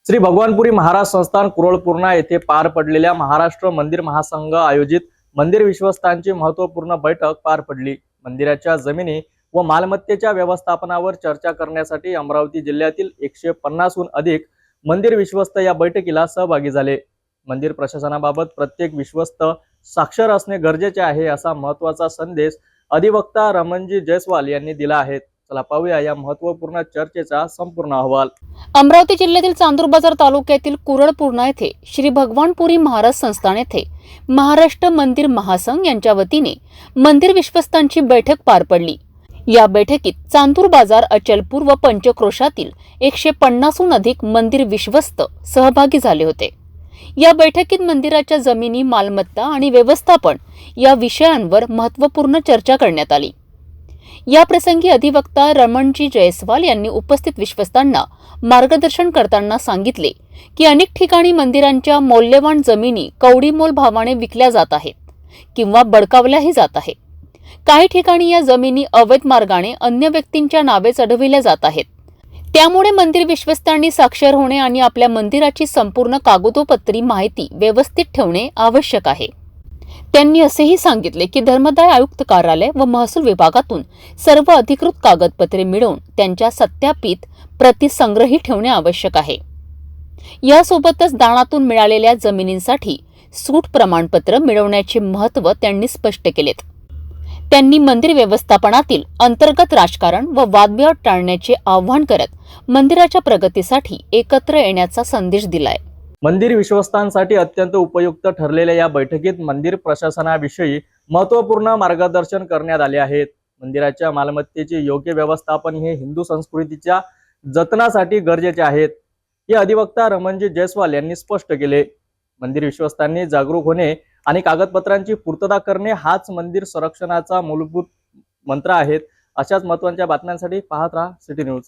श्री भगवानपुरी महाराज संस्थान कुरळपूर्णा येथे पार पडलेल्या महाराष्ट्र मंदिर महासंघ आयोजित मंदिर विश्वस्तांची महत्त्वपूर्ण बैठक पार पडली। मंदिराच्या जमिनी व मालमत्तेच्या व्यवस्थापनावर चर्चा करण्यासाठी अमरावती जिल्ह्यातील 150हून अधिक मंदिर विश्वस्त या बैठकीला सहभागी झाले। मंदिर प्रशासनाबाबत प्रत्येक विश्वस्त साक्षर असणे गरजेचे आहे असा महत्त्वाचा संदेश अधिवक्ता रमणजी जयस्वाल यांनी दिला आहे। चला पाहूया या महत्त्वपूर्ण चर्चेचा संपूर्ण अहवाल। अमरावती जिल्ह्यातील चांदूर बाजार तालुक्यातील कुरळपूर्णा येथे श्री भगवानपुरी महाराज संस्थान येथे महाराष्ट्र मंदिर महासंघ यांच्या वतीने मंदिर विश्वस्तांची बैठक पार पडली। या बैठकीत चांदूर बाजार, अचलपूर व पंचक्रोशातील 150हून अधिक मंदिर विश्वस्त सहभागी झाले होते। या बैठकीत मंदिराच्या जमिनी, मालमत्ता आणि व्यवस्थापन या विषयांवर महत्त्वपूर्ण चर्चा करण्यात आली। या प्रसंगी अधिवक्ता रमणजी जयस्वाल यांनी उपस्थित विश्वस्तांना मार्गदर्शन करताना सांगितले की अनेक ठिकाणी मंदिरांच्या मौल्यवान जमिनी कवडीमोल भावाने विकल्या जात आहेत किंवा बळकावल्याही जात आहे। काही ठिकाणी या जमिनी अवैध मार्गाने अन्य व्यक्तींच्या नावे चढविल्या जात आहेत। त्यामुळे मंदिर विश्वस्तांनी साक्षर होणे आणि आपल्या मंदिराची संपूर्ण कागदोपत्री माहिती व्यवस्थित ठेवणे आवश्यक आहे। त्यांनी असेही सांगितले की धर्मदाय आयुक्त कार्यालय व महसूल विभागातून सर्व अधिकृत कागदपत्रे मिळवून त्यांच्या सत्यापित प्रती संग्रही ठेवणे आवश्यक आहे। यासोबतच दानातून मिळालेल्या जमिनींसाठी सूट प्रमाणपत्र मिळवण्याचे महत्त्व त्यांनी स्पष्ट केलेत। त्यांनी मंदिर व्यवस्थापनातील अंतर्गत राजकारण व वादविवाद टाळण्याचे आवाहन करत मंदिराच्या प्रगतीसाठी एकत्र येण्याचा संदेश दिलाय। मंदिर विश्वस्तांसाठी अत्यंत उपयुक्त ठरलेल्या या बैठकीत मंदिर प्रशासनाविषयी महत्त्वपूर्ण मार्गदर्शन करण्यात आले आहे। मंदिराच्या मालमत्तेचे योग्य व्यवस्थापन हे हिंदू संस्कृतीच्या जतनासाठी गरजेचे आहे, हे अधिवक्ता रमणजी जयस्वाल यांनी स्पष्ट केले। मंदिर विश्वस्तांनी जागरूक होणे आणि कागदपत्रांची पूर्तता करणे हाच मंदिर संरक्षणाचा मूलभूत मंत्र आहे। अशाच महत्त्वाच्या बातम्यांसाठी पाहत राहा सिटी न्यूज।